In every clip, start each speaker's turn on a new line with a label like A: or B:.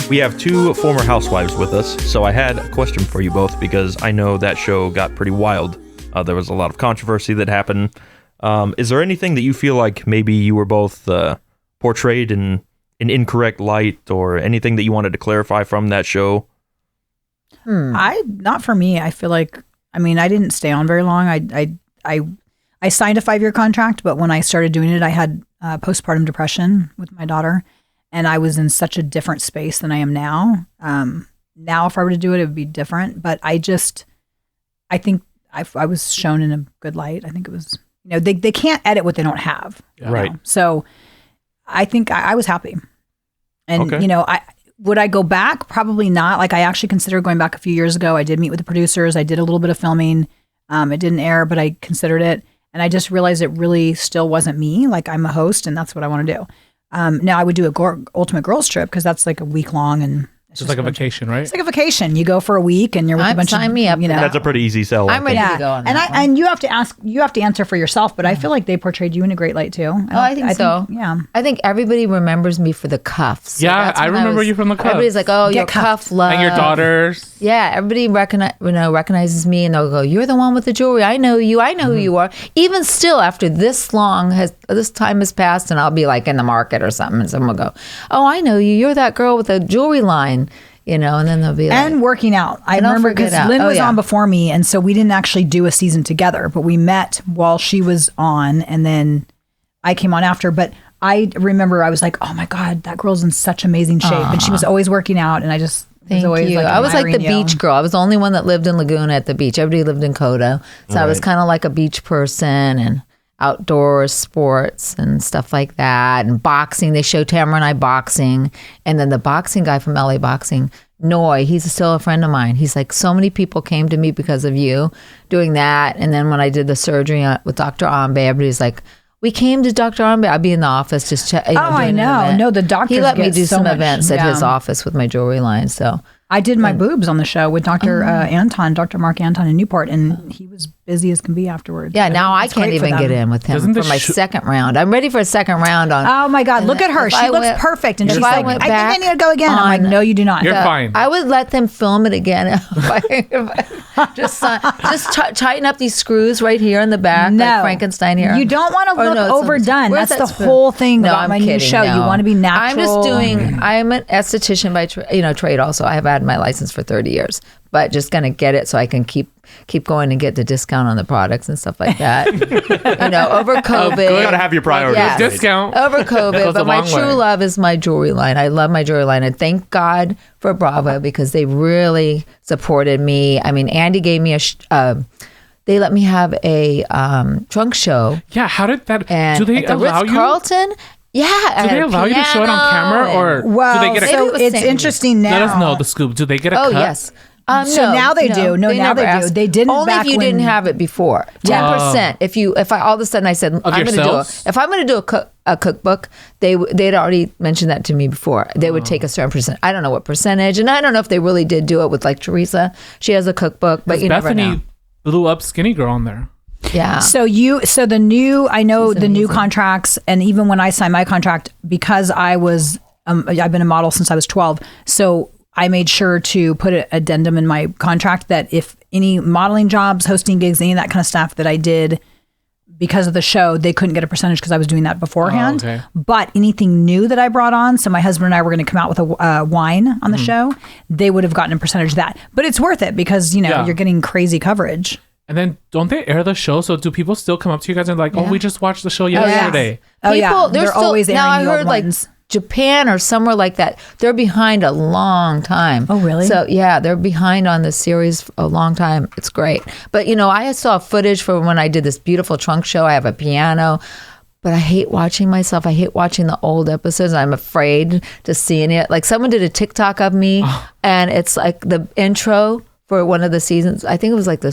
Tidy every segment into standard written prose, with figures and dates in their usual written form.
A: We have two former housewives with us, so I had a question for you both because I know that show got pretty wild. There was a lot of controversy that happened. Is there anything that you feel like maybe you were both portrayed in an incorrect light, or anything that you wanted to clarify from that show?
B: Not for me. I feel like, I didn't stay on very long. I signed a 5-year contract, but when I started doing it, I had postpartum depression with my daughter, and I was in such a different space than I am now. Now, if I were to do it, it would be different. But I think I was shown in a good light. I think it was, they can't edit what they don't have.
A: Yeah. Right.
B: So I think I was happy. And,
A: Okay.
B: Would I go back? Probably not. Like, I actually considered going back a few years ago. I did meet with the producers. I did a little bit of filming. It didn't air, but I considered it. And I just realized it really still wasn't me. Like, I'm a host and that's what I want to do. Now I would do a ultimate girls trip because that's like a week long, and
C: it's just like a vacation, right?
B: It's like a vacation. You go for a week and you're with a bunch
D: sign
B: of,
D: me up.
A: That's a pretty easy sell.
D: I'm ready to go on that one.
B: And you have to answer for yourself, but I feel like they portrayed you in a great light too.
D: I think so.
B: Yeah.
D: I think everybody remembers me for the cuffs. So
C: yeah, I remember you from the cuffs.
D: Everybody's like, oh, your cuff love.
C: And your daughters.
D: Yeah, everybody recognizes me, and they'll go, you're the one with the jewelry. I know you. I know who you are. Even still, after this time has passed, and I'll be like in the market or something, and someone will go, oh, I know you. You're that girl with the jewelry line. And then they'll be like...
B: And working out. I remember because Lynne was on before me, and so we didn't actually do a season together, but we met while she was on, and then I came on after. But I remember I was like, oh my God, that girl's in such amazing shape. And she was always working out, and I just...
D: Thank you. I was like the beach girl. I was the only one that lived in Laguna at the beach. Everybody lived in Codo. So I was kind of like a beach person, and outdoor sports and stuff like that, and boxing. They showed Tamara and I boxing, and then the boxing guy from LA Boxing, Noy, he's still a friend of mine. He's like, so many people came to me because of you doing that. And then when I did the surgery with Dr. Ambe, everybody's like, we came to Dr. Ambe. I'd be in the office just
B: I know. No, the doctor.
D: He let me do some events at his office with my jewelry line. So
B: I did my boobs on the show with Dr. Dr. Mark Anton in Newport, and he was busy as can be afterwards.
D: Yeah, now I can't even get in with him for my second round. I'm ready for a second round on.
B: Oh my God, look at her. She looks perfect. And she's like, I think I need to go again. I'm like, no, you do not.
C: You're fine.
D: I would let them film it again. Just tighten up these screws right here in the back, like Frankenstein here.
B: You don't want to look overdone. That's the whole thing about my new show. You want to be natural.
D: I'm an esthetician by trade also. I have had my license for 30 years, but just going to get it so I can keep going and get the discount on the products and stuff like that. Over COVID.
A: You got to have your priorities.
D: Yeah.
C: Discount.
D: Over COVID. But my true love is my jewelry line. I love my jewelry line. And thank God for Bravo because they really supported me. Andy gave me they let me have a trunk show.
C: Yeah, how did that?
D: And
C: do they
D: at the
C: allow
D: Ritz-Carlton?
C: you?
D: Yeah.
C: Do they allow you to show it on camera, or do they get a?
B: So it's interesting now.
C: Let us know the scoop. Do they get a cut?
D: Oh yes.
B: So now they do. No, now they do. They didn't
D: only
B: back
D: if you didn't have it before. 10%. If I all of a sudden I said I'm going to do a cookbook, they'd already mentioned that to me before. They would take a certain percent. I don't know what percentage, and I don't know if they really did do it with like Teresa. She has a cookbook, but you never know.
C: Bethany blew up Skinny Girl on there.
D: Yeah.
B: So the new contracts, and even when I signed my contract, because I was I've been a model since I was 12, so I made sure to put an addendum in my contract that if any modeling jobs, hosting gigs, any of that kind of stuff that I did because of the show, they couldn't get a percentage because I was doing that beforehand.
C: Oh, okay.
B: But anything new that I brought on, so my husband and I were going to come out with a wine on the show, they would have gotten a percentage of that. But it's worth it because, you're getting crazy coverage.
C: And then don't they air the show? So do people still come up to you guys and like, oh, we just watched the show yesterday?
B: Oh, yeah. They're always airing
D: now I
B: the
D: heard
B: old ones.
D: Japan or somewhere like that, they're behind a long time.
B: Oh, really?
D: So yeah, they're behind on the series a long time. It's great. But I saw footage from when I did this beautiful trunk show. I have a piano, but I hate watching myself. I hate watching the old episodes. I'm afraid to seeing it. Like someone did a TikTok of me and it's like the intro for one of the seasons. I think it was like the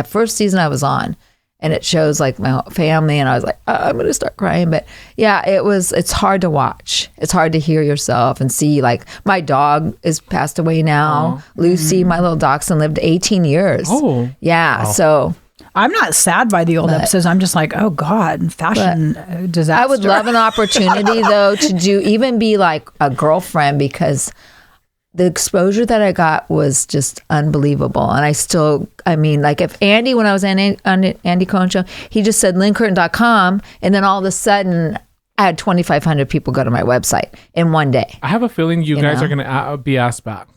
D: first season I was on. And it shows like my family, and I was like, I'm going to start crying. But yeah, it's hard to watch. It's hard to hear yourself and see, like, my dog is passed away now. Lucy, my little dachshund, lived 18 years.
C: Oh.
D: Yeah,
A: wow.
D: so
B: I'm not sad by the old episodes. I'm just like, oh God, fashion disaster.
D: I would love an opportunity though to even be like a girlfriend, because the exposure that I got was just unbelievable. And I mean, like if Andy, when I was on Andy Cohen show, he just said LynneCurtin.com, and then all of a sudden I had 2,500 people go to my website in one day.
C: I have a feeling you guys are going to be asked back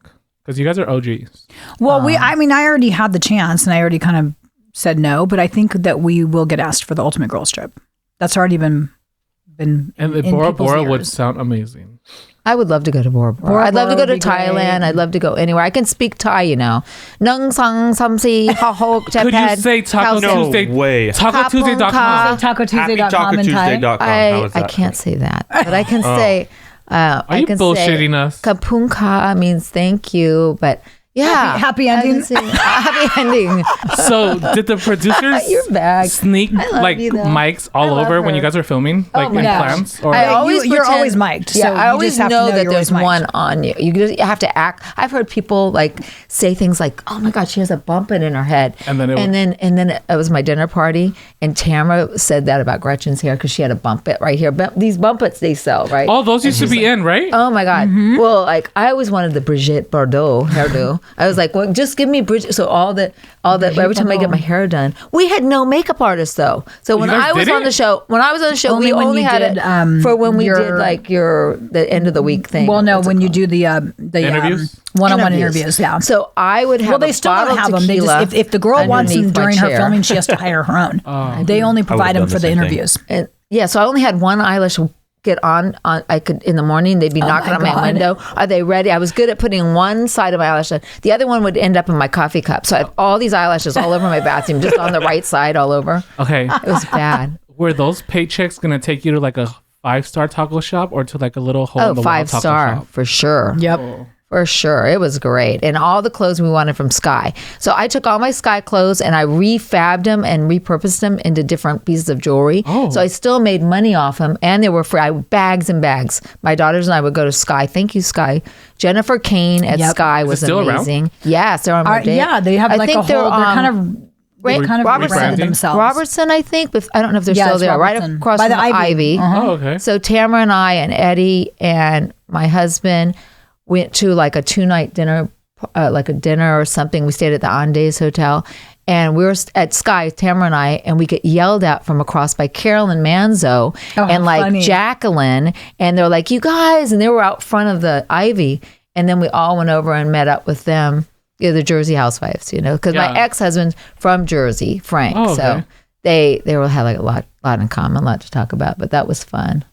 C: because you guys are OGs.
B: Well, I already had the chance and I already kind of said no, but I think that we will get asked for the Ultimate Girls Trip. That's already been
C: and the Bora Bora would sound amazing.
D: I would love to go to Bora Bora. I'd love to go to Thailand. Great. I'd love to go anywhere. I can speak Thai, you know. Nung sang samsi ha ho
C: Could you say Taco Tuesday?
A: No way.
C: TacoTuesday.com.
B: TacoTuesday.com in Thai.
D: I can't say that, but I can say.
C: Are you bullshitting us?
D: Kapunka means thank you, but. Yeah,
B: happy ending.
D: Happy ending.
C: So, did the producers sneak like mics all over when you guys are filming, like in plants? Or
B: you're always mic'd.
D: Yeah,
B: so
D: I always know that there's one
B: mic'd.
D: on you. You just have to act. I've heard people like say things like, "Oh my God, she has a bump in her head," and then it was my dinner party, and Tamara said that about Gretchen's hair because she had a bump it right here. But these bumpets they sell, right?
C: All those used to be in, right?
D: Oh my God. Mm-hmm. Well, like I always wanted the Brigitte Bardot hairdo. I was like, well, just give me Bridget. So all that every time I get my hair done, we had no makeup artists though. So when I was on the show, we only had it for when we did like the end of the week thing.
B: Well, no, when you do the
C: interviews,
B: one-on-one interviews, yeah.
D: So I would have.
B: Well, they still don't have them. They just if the girl wants them during her filming, she has to hire her own. They only provide them for the interviews.
D: So I only had one eyelash get on. I could in the morning they'd be knocking on my window. Are they ready? I was good at putting one side of my eyelash on. The other one would end up in my coffee cup. So I have all these eyelashes all over my bathroom, just on the right side, all over.
C: Okay,
D: it was bad.
C: Were those paychecks gonna take you to like a 5-star taco shop or to like a little hole in the wall taco shop?
D: 5-star for sure.
B: Yep.
C: Oh.
D: For sure. It was great. And all the clothes we wanted from Sky. So I took all my Sky clothes and I refabbed them and repurposed them into different pieces of jewelry. Oh. So I still made money off them, and they were free. Bags and bags. My daughters and I would go to Sky. Thank you, Sky. Jennifer Kane at Sky was amazing. Around? Yes, they're on my day.
B: Yeah, they have like a whole, they're kind of
D: Robertson
B: themselves.
D: Robertson, I think. But I don't know if they're still there. Robertson. Right across by from the Ivy.
C: Oh, okay.
D: So Tamara and I and Eddie and my husband went to like a 2-night dinner, like a dinner or something. We stayed at the Andes Hotel, and we were at Sky, Tamara and I, and we get yelled at from across by Carolyn Manzo and like funny. Jacqueline, and they're like, "You guys," and they were out front of the Ivy, and then we all went over and met up with them, the Jersey Housewives, because my ex-husband's from Jersey, Frank, so they had like a lot in common, a lot to talk about, but that was fun.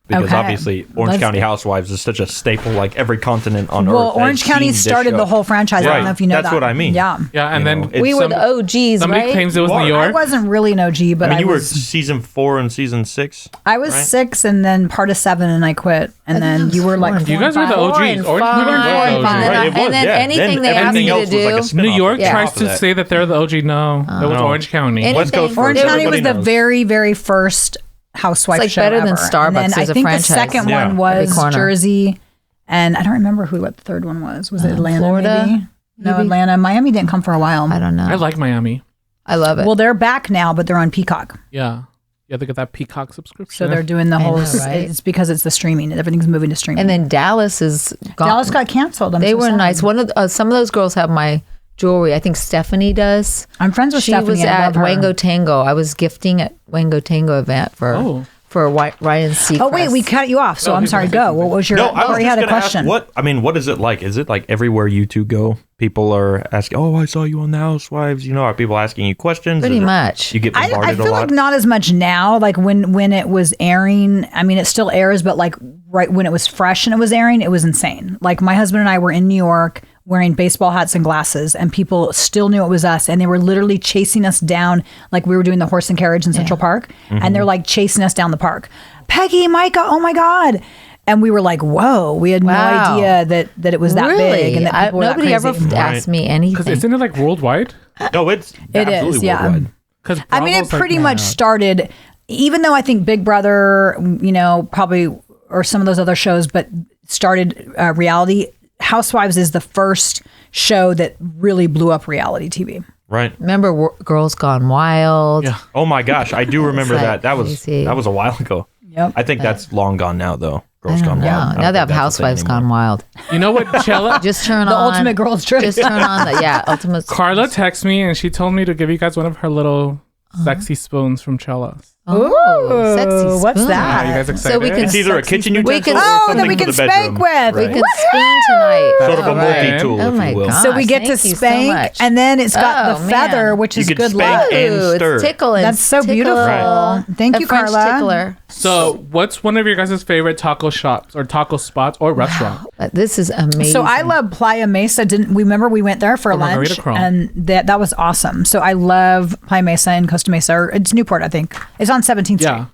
A: Because obviously Orange County Housewives is such a staple, like every continent on Earth.
B: Well, Orange County started the whole franchise.
A: Right.
B: I don't know if you know that.
A: That's what I mean.
B: Yeah.
C: Yeah, and then
D: we were the OGs,
C: somebody claims it was New York.
B: I wasn't really an OG, but
A: I mean, you were season 4 and season 6.
B: I was 6 and then part of 7 and I quit. And then you were like 4
C: you guys were the OGs.
D: Orange County was the OG. And then anything they asked me to do.
C: New York tries to say that they're the OG. No, it was Orange County.
A: West Coast.
B: Orange County was the very, very first Housewife show
D: better than
B: ever.
D: Starbucks.
B: And then
D: I
B: think the second one was Jersey, and I don't remember what the third one was. Was it Atlanta?
D: Florida?
B: Maybe? No, Atlanta. Miami didn't come for a while.
D: I don't know.
C: I like Miami.
D: I love it.
B: Well, they're back now, but they're on Peacock.
C: Yeah, they got that Peacock subscription.
B: So they're doing the whole. It's because it's the streaming. Everything's moving to streaming.
D: And then Dallas is gone.
B: Dallas got canceled.
D: They were nice. One of some of those girls have my jewelry. I think Stephanie does.
B: I'm friends with Stephanie.
D: She was at Wango Tango. I was gifting at Wango Tango event for Ryan Seacrest.
B: Oh wait, we cut you off. So I'm sorry. Go. What was your?
A: No, I
B: already had a question.
A: What is it like? Is it like everywhere you two go, people are asking? Oh, I saw you on the Housewives. Are people asking you questions?
D: Pretty much.
A: You get bombarded a lot.
B: I feel like not as much now. Like when it was airing. I mean, it still airs, but like right when it was fresh and it was airing, it was insane. Like my husband and I were in New York wearing baseball hats and glasses, and people still knew it was us, and they were literally chasing us down like we were doing the horse and carriage in Central Park, and they're like chasing us down the park. Peggy, Micah, oh my God. And we were like, whoa, we had no idea that it was that big and that people were
D: nobody
B: that
D: ever asked me anything.
C: Because isn't it like worldwide?
A: No, it is,
B: yeah.
A: Worldwide.
B: I mean, it pretty much started, even though I think Big Brother, probably, or some of those other shows, but started reality. Housewives is the first show that really blew up reality TV.
A: Right.
D: Remember Girls Gone Wild?
C: Yeah.
A: Oh my gosh, I do remember
D: like
A: that. That was a while ago.
B: Yep.
A: I think that's long gone now, though. Girls
D: I don't
A: Gone
D: know.
A: Wild. I don't
D: Now they
A: think
D: have
A: that's a thing
D: Housewives Gone
A: anymore.
D: Wild.
C: You know what, Chella?
D: Just turn
B: The
D: on.
B: ultimate girls trip.
D: Just turn on the ultimate.
C: Carla texted me and she told me to give you guys one of her little sexy spoons from Chelas.
D: Oh, sexy
B: what's
D: spoon.
B: that?
C: Are you guys excited?
D: So we can
A: It's either a
D: sexy
A: kitchen
D: spoon.
A: utensil or
B: Oh,
A: something
B: that we
A: for
B: can
A: the bedroom.
B: spank with.
D: We
A: Right.
D: can spoon tonight.
A: Sort of a
C: All right.
A: multi-tool,
D: Oh
A: if
D: my
A: you will.
D: God.
B: So we get to
D: Thank you so
B: spank,
D: much.
B: and then it's got
D: Oh,
B: the feather,
D: man.
B: which
A: You
B: is
A: could
B: good
A: spank
B: luck.
A: and
D: Ooh,
A: stir.
D: it's tickle and
B: That's so beautiful.
A: Right.
B: Thank
D: A
B: you,
D: French
B: Carla.
D: tickler.
C: So, what's one of your guys' favorite taco shops or taco spots or restaurant?
D: This is amazing.
B: So I love Playa Mesa. We remember we went there for
C: Margarita
B: lunch,
C: Chrome.
B: and that was awesome. So I love Playa Mesa and Costa Mesa. Or it's Newport, I think. It's on 17th Street.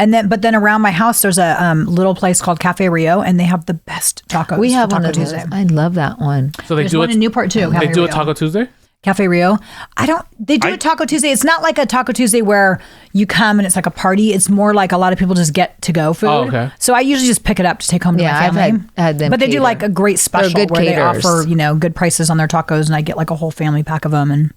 C: Yeah.
B: But then around my house, there's a little place called Cafe Rio, and they have the best tacos.
D: We have
B: for
D: one
B: Taco
D: of those.
B: Tuesday.
D: I love that one.
C: So they
B: There's
C: do
B: one
C: it.
B: in Newport too.
C: They
B: Cafe
C: do a
B: Rio.
C: Taco Tuesday.
B: Cafe Rio. They do a Taco Tuesday. It's not like a Taco Tuesday where you come and it's like a party. It's more like a lot of people just get to go food.
C: Oh, okay.
B: So I usually just pick it up to take home to
D: Yeah,
B: my
D: I've
B: family.
D: had them
B: but they do
D: cater.
B: like a great special
D: good
B: where
D: caterers.
B: they offer, good prices on their tacos, and I get like a whole family pack of them. And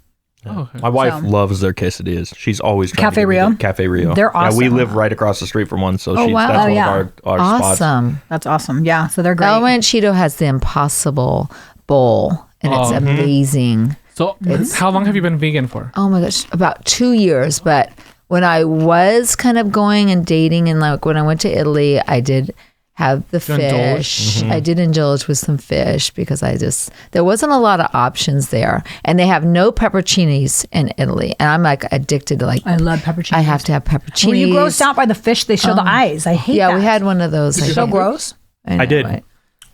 C: Oh, okay.
A: My wife loves their quesadillas. She's always trying
B: Cafe
A: to get me
B: Rio?
A: the Cafe Rio.
B: They're
A: Yeah, we
B: awesome.
A: live right across the street from one, so
D: Oh, wow.
A: that's
D: Oh,
A: one
B: yeah.
A: of our spots.
D: Awesome.
B: that's awesome. Yeah, so they're great.
D: El Ranchito has the Impossible Bowl, and it's amazing.
C: So, how long have you been vegan for?
D: Oh my gosh, about 2 years. But when I was kind of going and dating, and like when I went to Italy, I did have the
C: You indulged?
D: fish. I did indulge with some fish because there wasn't a lot of options there, and they have no pepperoncinis in Italy, and I'm like addicted to
B: I love pepperoncinis.
D: I have to have pepperoncinis.
B: Were you grossed out by the fish? They show the eyes. I hate
D: Yeah,
B: that.
D: we had one of those.
B: It's so gross.
A: I did.
D: Right?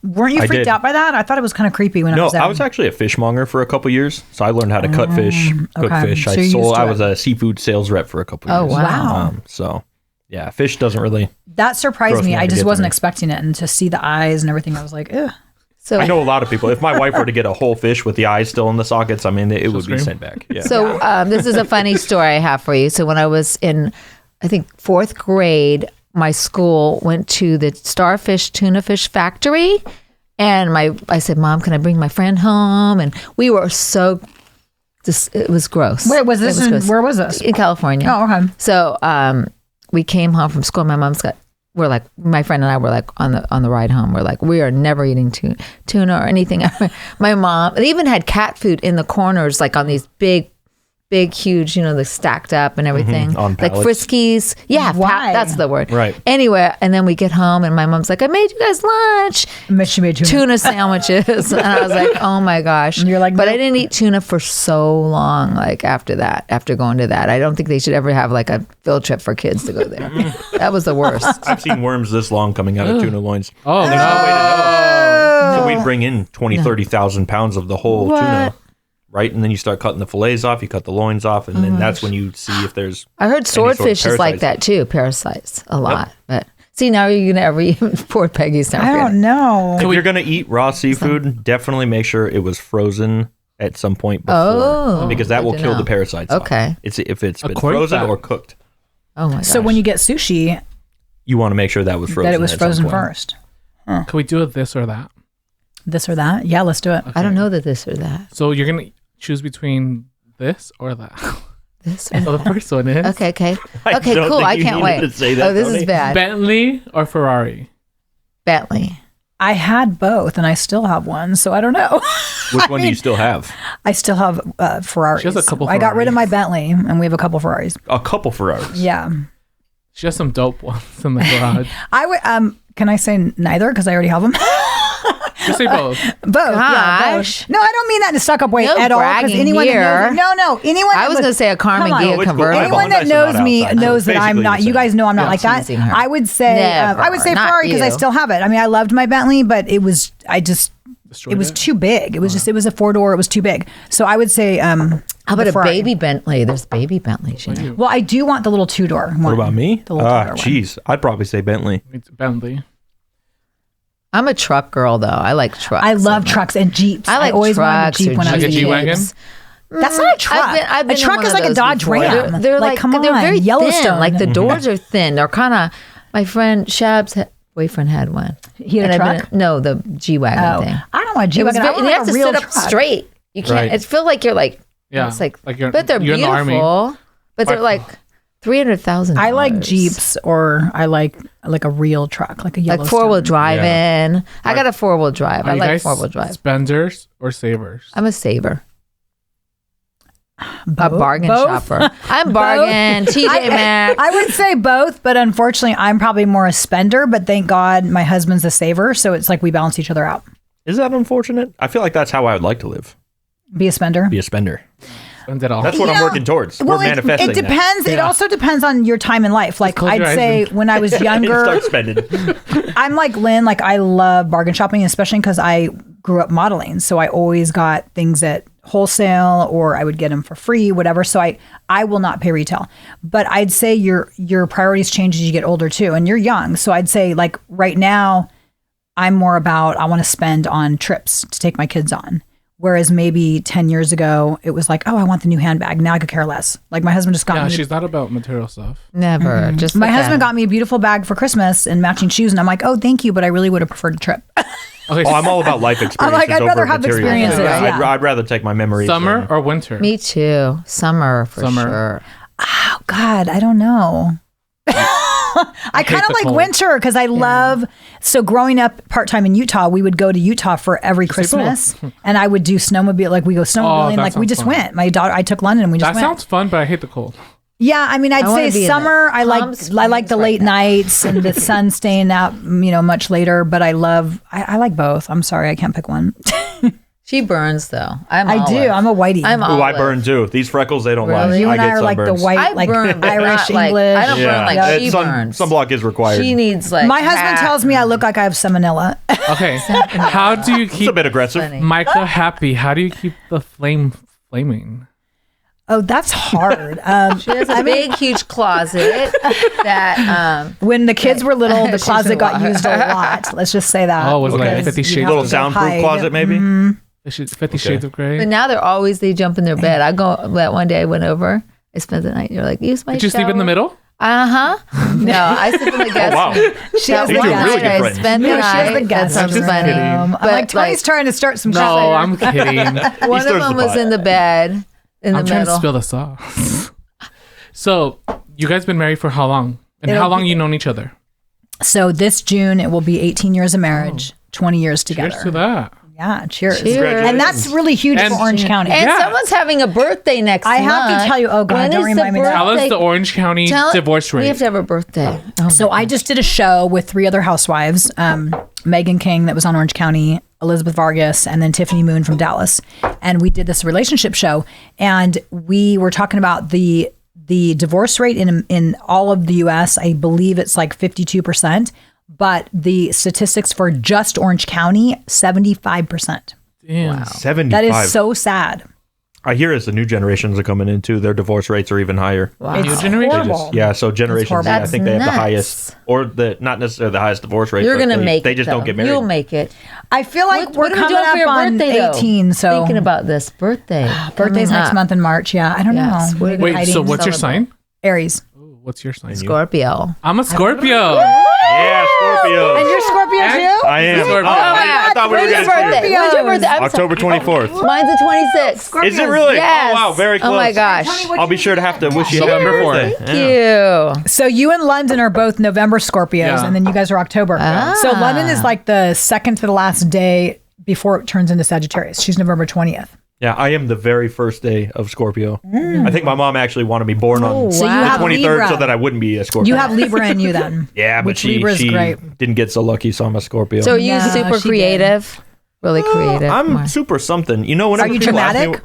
B: Weren't you
A: I
B: freaked
A: did.
B: out by that? I thought it was kind of creepy when I
A: No,
B: was there.
A: I was actually a fishmonger for a couple years, so I learned how to cut fish, cook
B: okay.
A: fish.
B: So you're used to
A: I
B: it.
A: was a seafood sales rep for a couple
D: Oh,
A: years.
D: wow.
A: So, yeah, fish doesn't really.
B: That surprised
A: Gross
B: me.
A: me out
B: I
A: to
B: just
A: get to
B: wasn't
A: me.
B: expecting it, and to see the eyes and everything, I was like, ugh.
D: So
A: I know a lot of people. If my wife were to get a whole fish with the eyes still in the sockets, I mean, it would be
C: scream.
A: sent back. Yeah.
D: So this is a funny story I have for you. So when I was in, I think, 4th grade, my school went to the Starfish Tuna Fish Factory. And I said, Mom, can I bring my friend home? And we were it was gross.
B: Wait, was this
D: gross.
B: where was this?
D: In California.
B: Oh, okay.
D: So we came home from school. My we're like, my friend and I were like on the ride home. We're like, we are never eating tuna or anything. My mom, they even had cat food in the corners, like on these big, huge, they're stacked up and everything.
A: On
D: like
A: pallets.
D: Friskies. Yeah,
B: Why?
D: that's the word.
A: Right.
D: Anyway, and then we get home and my mom's like, I made you guys lunch.
B: She made
D: Tuna sandwiches. And I was like, oh my gosh.
B: And you're like,
D: but I
B: nope.
D: didn't eat tuna for so long, like after going to that. I don't think they should ever have like a field trip for kids to go there. That was the worst.
A: I've seen worms this long coming out of tuna loins.
C: Oh,
A: There's
C: no.
A: no way to know. So we'd bring in 30,000 pounds of the whole tuna, right? And then you start cutting the fillets off, you cut the loins off, and then that's when you see if there's.
D: I heard swordfish is like
A: parasites.
D: that too, parasites a lot. But see, now you're going to ever eat poor Peggy's now.
B: I don't know.
A: If you're going to eat raw seafood, definitely make sure it was frozen at some point before.
D: Oh,
A: because that will
D: good to
A: kill
D: know.
A: the parasites. off.
D: Okay.
A: If it's been
C: According to
A: frozen
C: that-
A: or cooked,
D: Oh my gosh.
B: So when you get sushi,
A: you want to make sure that was frozen.
B: that it was
A: at some
B: frozen
A: point.
B: first.
C: Can we do it this or that?
B: This or that? Yeah, let's do it.
D: I don't know that this or that.
C: So you're going to choose between this or that.
D: This or
C: So the first one is
D: Okay.
A: I
D: Okay,
A: don't
D: cool.
A: think
D: I
A: you
D: can't
A: needed
D: wait.
A: to say that,
D: Oh, this
A: Toni.
D: is bad.
C: Bentley or Ferrari?
D: Bentley.
B: I had both, and I still have one, so I don't know.
A: Which one do you still have?
B: I still have Ferraris.
C: She has a couple
B: I got rid of my
C: Ferraris.
B: Bentley, and we have a couple Ferraris.
A: A couple Ferraris.
B: Yeah.
C: She has some dope ones in the garage.
B: I would. Can I say neither? Because I already have them.
C: Just say both.
B: Both. Yeah,
D: Gosh.
B: both. No, I don't mean that in a stuck up way
D: No
B: at all.
D: bragging
B: Anyone
D: here.
B: that knows, no, anyone.
D: I was going to say a Carmen
B: Come on.
D: Gia
A: No, it's cool.
D: convertible.
B: Anyone that
A: Hyundais are
B: knows
A: not
B: me
A: outside, so
B: knows that I'm
A: basically
B: not.
A: the
B: You
A: same.
B: guys know I'm not
D: Yeah,
B: like that.
D: teasing her.
B: I would say.
D: Never.
B: I would say
D: Not
B: Ferrari because I
D: you.
B: still have it. I mean, I loved my Bentley, but it was.
C: Destroyed
B: It was
C: it?
B: too big. It was just. It was a 4-door. It was too big. So I would say.
D: How about
B: the
D: a
B: Ferrari.
D: baby Bentley? There's baby Bentleys. You know?
B: Well, I do want the little 2-door.
A: What about me?
B: The little 2-door one.
A: Jeez, I'd probably say Bentley.
C: It's Bentley.
D: I'm a truck girl, though. I like trucks.
B: I love trucks and Jeeps.
D: I like
B: always wanted a
D: trucks
B: Jeep
D: or
B: when I was
C: Like a
B: a kid.
C: G-Wagon?
B: That's not a truck.
D: I've been
B: a
D: in
B: truck
D: one
B: is
D: of
B: like a
D: those
B: Dodge
D: before.
B: Ram.
D: They're like
B: come
D: they're
B: on,
D: very
B: Yellowstone.
D: thin. Like the doors are thin. They're kind of. My friend Shab's boyfriend had one.
B: He had a
D: And I've
B: truck?
D: No, the G-Wagon
B: Oh,
D: thing.
B: I don't want a
D: It was
B: G-Wagon. I
D: very,
B: want
D: you
B: like
D: have
B: a
D: to
B: real
D: sit up
B: truck.
D: straight. You can't.
A: Right.
D: It feels like you're like
C: Yeah.
D: It's like
C: you're,
D: but they're
C: you're
D: beautiful.
C: in the army.
D: But they're like $300,000.
B: I like Jeeps, or I like a real truck, like a yellow.
D: Like 4-wheel drive in. I got a 4-wheel drive. I
C: you
D: like
C: guys
D: 4-wheel drive.
C: Spenders or savers?
D: I'm a saver.
B: Both?
D: A bargain
B: Both?
D: shopper. I'm bargain. TJ Maxx.
B: I would say both, but unfortunately, I'm probably more a spender. But thank God my husband's a saver, so it's like we balance each other out.
A: Is that unfortunate? I feel like that's how I would like to live.
B: Be a spender.
A: Be a spender.
C: Spend it all.
A: That's what I'm working towards. We're manifesting.
B: It depends. It also depends on your time in life. Like
C: close
B: I'd
C: your eyes
B: say
C: and-
B: when I was younger,
A: Start spending.
B: I'm like Lynn. Like I love bargain shopping, especially because I grew up modeling. So I always got things at wholesale, or I would get them for free, whatever. So I will not pay retail. But I'd say your priorities change as you get older too, and you're young. So I'd say like right now, I'm more about I want to spend on trips to take my kids on. Whereas maybe 10 years ago, it was like, oh, I want the new handbag. Now I could care less. Like my husband just got me.
C: She's not about material stuff.
D: Never. Just
B: My
D: look at
B: husband
D: it.
B: got me a beautiful bag for Christmas and matching shoes. And I'm like, oh, thank you. But I really would have preferred a trip.
C: Okay,
A: Oh, I'm all about life experiences.
B: I'm like, I'd rather
A: over
B: have
A: material.
B: experiences, yeah.
A: I'd rather take my memories.
C: summer
A: than-
C: or winter?
D: Me too. Summer for
C: Summer.
D: sure.
B: Oh, God, I don't know. I kind of
C: the
B: like
C: cold.
B: winter because I love. So growing up part time in Utah, we would go to Utah for every Christmas, and I would do snowmobile. Like we go snowmobiling.
C: that
B: Like we
C: sounds
B: just
C: fun.
B: went. My daughter, I took London, and we just
C: That
B: went.
C: sounds fun, but I hate the cold.
B: Yeah, I mean, I'd
D: wanna
B: say
D: be in
B: summer.
D: the
B: I like
D: Palm
B: the
D: Springs
B: late
D: right now.
B: nights and the sun staying out, much later. But I like both. I'm sorry, I can't pick one.
D: She burns though. I'm
B: I do.
D: olive.
B: I'm a whitey.
D: I'm
A: Ooh, I
D: olive.
A: burn too. These freckles, they don't lie.
D: Really?
B: You
A: I
B: and I
A: get
B: are like the
A: sunburns.
B: white,
D: I
B: like
D: burn, but
B: Irish,
D: not like-
B: English.
D: I don't burn like she burns.
A: Sunblock is required.
D: She needs like
B: My husband tells me I look like I have salmonella.
C: Okay. How do you
A: It's a
C: keep
A: bit aggressive.
D: Funny.
C: Micah happy? How do you keep the flame flaming?
B: Oh, that's hard.
D: She has a big, huge closet that
B: When the kids were little, the
D: She's
B: closet
D: a
B: got
D: lot.
B: used a lot. Let's just say that.
C: Oh, was it like
B: Because
C: 50
B: you
C: Shades?
B: have
A: Little
B: to
A: soundproof
B: hide.
A: closet, maybe.
C: 50 Shades of Grey?
D: but now they jump in their bed. I go that one day I went over, I spent the night, you're like, use my
C: Did you sleep in the
D: shower."
C: middle?
D: No, I sleep in the guest
A: wow.
D: room.
B: She has
D: That
B: the
D: one
A: These are really
B: guest
A: good
D: night I
A: friends.
D: spent the
B: No, she has the
D: night. That
B: guest
D: sounds
C: room.
D: funny.
B: I'm
D: But,
B: like, Tony's trying to start some shit.
C: No, I'm kidding.
D: One of
A: stirs the
D: them was
A: pot.
D: in the bed in
C: I'm
D: the
C: trying to
D: middle.
C: spill the sauce. So, you guys been married for how long? And
B: It'll
C: how long
B: be-
C: you known each other?
B: So this June, it will be 18 years of marriage, 20 years together.
C: Cheers to that.
B: Yeah, cheers.
D: Cheers.
B: And that's really huge
C: And-
B: for Orange County.
D: And
C: Yeah.
D: someone's having a birthday next
B: I
D: month.
B: have to tell you, oh God,
D: When
B: don't
D: is the
B: remind me now.
C: Tell us
D: birthday?
C: the Orange County divorce rate.
D: We have to have a birthday. Oh
B: So I just did a show with 3 other housewives, Megan King that was on Orange County, Elizabeth Vargas, and then Tiffany Moon from Dallas. And we did this relationship show. And we were talking about the divorce rate in all of the US. I believe it's like 52%. But the statistics for just Orange County, 75%.
C: Damn.
A: 75.
B: That is so sad.
A: I hear as the new generations are coming in too, their divorce rates are even higher.
D: Wow.
C: New
B: It's
C: generation?
B: horrible.
A: Yeah, so Generation Z,
B: horrible.
A: I
D: That's
A: think they have the
D: nuts.
A: highest, or not necessarily the highest divorce rate.
D: You're
A: but
D: gonna make
A: they
D: it.
A: just
D: though.
A: don't get married.
D: You'll make it.
B: I feel like we're
D: what are we
B: coming
D: doing for
B: up
D: your
B: on
D: birthday, though?
B: 18. So
D: Thinking about this birthday.
B: birthday's
D: coming
B: next
D: up.
B: month in March. Yeah, I don't
D: Yes.
B: know.
D: Wait,
B: Maybe
C: Wait,
B: hiding.
C: so what's your
D: Celebrate.
C: sign?
B: Aries.
C: Ooh, what's your sign?
D: Scorpio.
C: I'm a Scorpio.
A: Yeah, Scorpio.
B: And you're Scorpio
C: And-
B: too?
A: I am.
C: Scorpio.
A: Oh, I thought we were
D: When's
A: going
D: your birthday?
A: to
D: When's your birthday? I'm
A: October 24th.
D: sorry. Mine's the 26th.
A: Is it really?
D: Yes.
A: Oh, wow, very close.
D: Oh my gosh.
A: I'll be sure to have to wish you a happy
C: November
A: birthday.
C: 4th.
D: Thank
A: Yeah.
D: you.
B: So you and London are both November Scorpios,
C: Yeah.
B: and then you guys are October. So London is like the second to the last day before it turns into Sagittarius. She's November 20th.
A: Yeah, I am the very first day of Scorpio. I think my mom actually wanted me born on
B: So you
A: the
B: have
A: 23rd
B: Libra.
A: so that I wouldn't be a Scorpio.
B: You have Libra in you then.
A: yeah, but
B: which
A: she
B: Libra is great.
A: didn't get so lucky, so I'm a Scorpio.
D: So are you
B: No,
D: super
B: she
D: creative? Really creative.
A: I'm
D: More.
A: super something. You know, whenever
B: Are you
A: people ask me-
B: dramatic?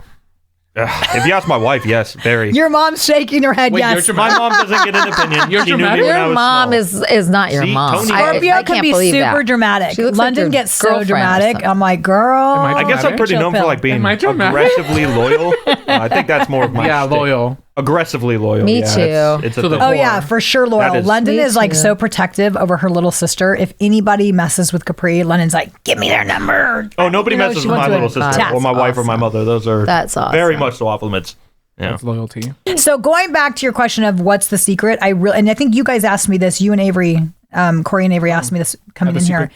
A: If you ask my wife, yes, very.
B: Your mom's shaking her head.
C: Wait, you're
B: yes.
A: My
C: dramatic?
A: mom doesn't get an opinion.
C: You're
A: She knew me
C: dramatic?
A: when I
D: Your
A: was
D: mom
A: small.
D: is not your
A: See,
D: mom.
A: Toni-
B: Scorpio
D: I
B: can
D: can't
B: be
D: believe
B: super
D: that.
B: dramatic.
D: She looks like
B: London
D: your
B: gets so
D: girlfriend or
B: dramatic.
D: something.
B: I'm like, girl.
C: Am I
A: I guess I'm pretty
B: Chill
A: known for
B: pill.
A: like being
C: Am I dramatic?
A: aggressively loyal. I think that's more of my
C: Yeah,
A: shtick.
C: loyal.
A: Aggressively loyal.
D: Me
A: yeah,
D: too.
A: It's a
C: To the
A: thing.
B: Oh
C: core.
B: yeah, for sure loyal.
A: That is-
B: London
D: Me
B: is like
D: too.
B: so protective over her little sister. If anybody messes with Capri, London's like, give me their number.
A: Oh, nobody
B: You know,
A: messes
B: she
A: with my
B: wants
A: little
B: to
A: sister
B: attack.
A: or my wife or my
D: awesome.
A: mother. Those are
D: That's
A: very
D: awesome.
A: much off limits. Yeah.
C: That's loyalty.
B: So going back to your question of what's the secret, and I think you guys asked me this. You and Avery, Corey and Avery asked me this coming in here.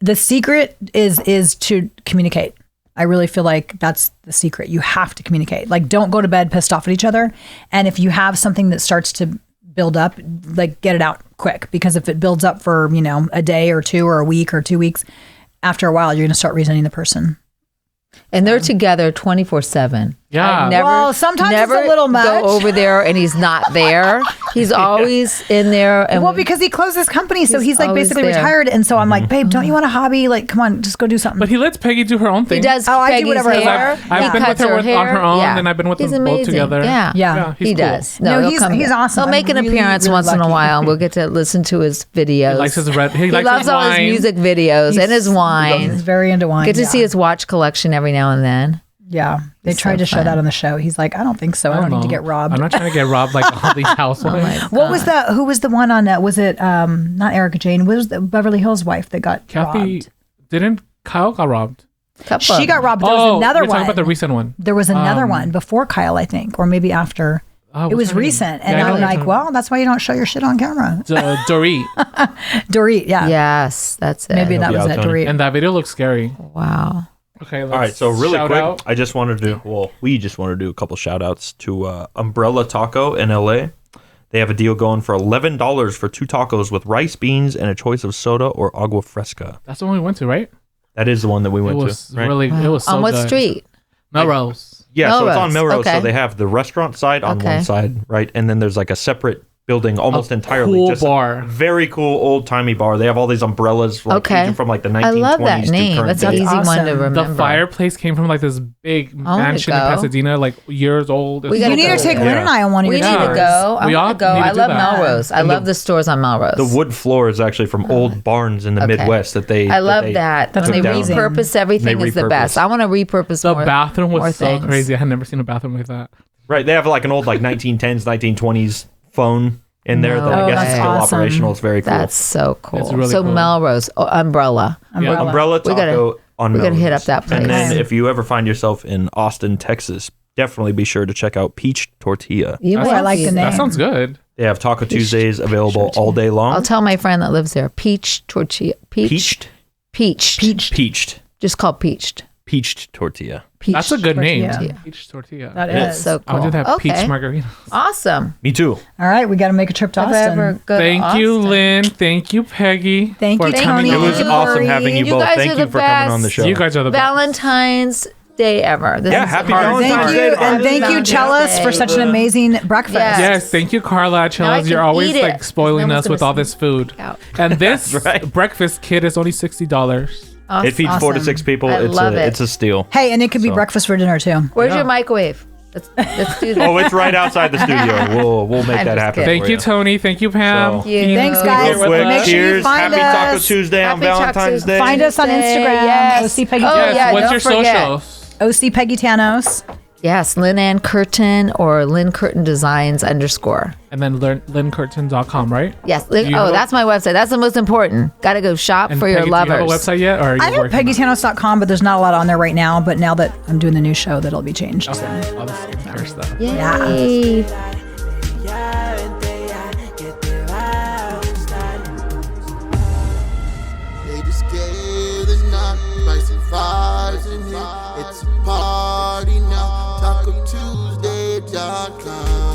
B: The secret is to communicate. I really feel like that's the secret. You have to communicate. Like, don't go to bed pissed off at each other. And if you have something that starts to build up, like, get it out quick. Because if it builds up for, a day or two or a week or 2 weeks, after a while, you're going to start resenting the person.
D: And they're together 24/7.
C: Yeah.
B: Well, sometimes it's a little much.
D: Go over there and he's not there. He's always in there. And
B: because he closed his company, so he's like basically
D: there.
B: retired. And so I'm like, babe, don't you want a hobby? Like, come on, just go do something.
C: But he lets Peggy do her own thing.
D: He does.
B: I do whatever
D: Peggy's
B: I
D: hair.
B: want.
C: I've been with her on her own, and I've been with
D: He's
C: them both
D: amazing.
C: together.
B: Yeah.
C: He's
D: He
C: cool.
D: does.
B: No,
D: he'll
B: he's
D: come here.
B: awesome.
D: He'll make an
B: I'm really,
D: appearance
B: really
D: once in a
B: lucky.
D: while, and we'll get to listen to his videos.
C: He likes his red. He likes
D: loves
C: his
D: all his
C: wine.
D: music videos and his wine.
B: He's very into wine.
D: Get to see his watch collection every now and then.
B: Yeah, they tried to show that on the show. He's like, I don't think so. I don't need to get robbed.
C: I'm not trying to get robbed like all these housewives.
B: What was that? Who was the one on that? Was it not Erica Jane? Was the Beverly Hills wife that got
C: Kathy,
B: robbed?
C: didn't Kyle got robbed?
B: She got robbed. There was another
C: you're
B: one.
C: talking about the recent one.
B: There was another one before Kyle, I think, or maybe after. It was recent, and I'm like, well, that's why you don't show your shit on camera.
C: Dorit.
B: Dorit, yeah.
D: Yes, that's it.
B: Maybe that was it, Dorit.
C: And that video looks scary.
D: Wow.
C: Okay,
A: all right, so really quick,
C: out.
A: we just wanted to do a couple shout outs to Umbrella Taco in LA. They have a deal going for $11 for 2 tacos with rice, beans, and a choice of soda or agua fresca.
C: That's the one we went to, right?
A: That is the one that we went to. Right?
C: It was so
D: on what
C: good.
D: street?
C: Melrose.
A: Yeah, so it's on Melrose.
D: Okay.
A: So they have the restaurant side on one side, right? And then there's like a separate building almost entirely.
C: Cool
A: just
C: bar.
A: A very cool old-timey bar. They have all these umbrellas ranging from like the 1920s
D: I love that
A: to
D: name.
A: current
D: That's
A: day.
D: an easy one to
B: awesome.
D: remember.
C: The fireplace came from like this big mansion in
D: go.
C: Pasadena, like years old.
D: We gotta
B: You need
D: go
B: to take
D: there.
B: Lynn and I on one of
D: We
B: your
D: need to
B: tours.
D: go. I
C: We all
D: want to go.
C: need to
D: I
C: do
D: love
C: that.
D: Melrose. I love the stores on Melrose.
A: The wood floor is actually from old barns in the Midwest that they.
D: I love that.
B: That's
D: When they
B: amazing.
D: repurpose everything is the best. I want to repurpose
C: The
D: more.
C: bathroom
D: more
C: was so
D: things.
C: crazy. I had never seen a bathroom like that.
A: Right, they have like an old like 1910s, 1920s phone in there that I guess is still
B: Awesome.
A: operational. It's very cool.
D: That's so cool.
C: It's really
D: so
C: cool.
D: Melrose, Umbrella.
A: Umbrella
D: We gotta-
A: Taco on
D: we gotta
A: Melrose.
D: hit up that place.
A: And then if you ever find yourself in Austin, Texas, definitely be sure to check out Peach Tortilla.
D: You
B: I
D: might
B: like
D: be
B: the
D: there.
B: name.
C: That sounds good.
A: They have Taco Tuesdays available all day long.
D: I'll tell my friend that lives there. Peach tortilla.
A: Peached? Peached.
D: Just called peached.
A: Peached tortilla.
D: Peach
C: That's a good name.
B: tortilla.
C: Peach tortilla.
B: That
D: That's
B: is.
D: so
C: I
D: cool.
C: would have
D: Okay.
C: peach margarita.
D: Awesome.
A: Me too.
B: All right, we got to make a trip to
D: If I ever
B: Austin.
D: go to
C: Thank you,
D: Austin.
C: Lynn. Thank you, Peggy.
B: Thank
C: for
B: you,
C: coming
B: Toni.
A: It
C: on.
A: was
B: Thank you,
A: awesome
B: Corey.
A: having you
D: You
A: both.
D: guys
A: Thank
D: are
A: you
D: the
A: for coming on the
D: best.
A: show.
C: You guys are the best.
D: Valentine's Day ever. This
A: Yeah,
D: is
A: happy
D: hard.
A: Valentine's
B: Thank
A: Day.
B: you,
A: Happy
B: and thank you,
D: Valentine's
B: Chelas,
D: Day.
B: for such an amazing breakfast.
D: Yes.
C: Yes, thank you, Carla at
D: Now I
C: Chelas. You're
D: can
C: always
D: eat it.
C: like spoiling
D: No
C: us
D: one's
C: with
D: gonna
C: all this food.
D: out.
C: And this
A: right.
C: breakfast kit is only $60.
A: It feeds 4 to 6 people.
D: I love it.
A: It's a steal.
B: Hey, and it could be breakfast for dinner too.
D: Where's
C: Yeah.
D: your microwave? Let's do that.
A: Oh, it's right outside the studio. We'll make
D: I'm
A: that
D: just
A: happen.
D: kidding.
C: Thank
A: for
C: you, Tony. Thank you, Pam.
A: So-
D: you.
B: Thanks, guys.
C: Real
A: Quick,
B: Make sure you
A: cheers.
B: find
A: Happy Taco
B: us.
A: Tuesday on
D: Happy Taco
A: Valentine's
D: Tuesday.
A: Day.
B: Find us on Instagram.
D: Yes.
B: OC Peggy
D: Oh,
B: Tanous.
D: yeah.
C: What's
D: don't
C: your
D: forget.
C: socials?
B: OC Peggy Tanous.
D: Yes, Lynn and Curtin or Lynn Curtin Designs _.
C: And then LynnCurtin.com, right?
D: Yes.
C: You have a-
D: That's my website. That's the most important. Got to go shop
C: And
D: for your
C: Peggy,
D: lovers.
C: Do you have a website yet? Or are you
B: I have
C: working on it?
B: PeggyTanos.com, but there's not a lot on there right now. But now that I'm doing the new show, that'll be changed. So.
C: All the skincare stuff.
D: Yay.
E: They just gave the knock, spicy vibes in here. It's a party now. TacoTuesday.com.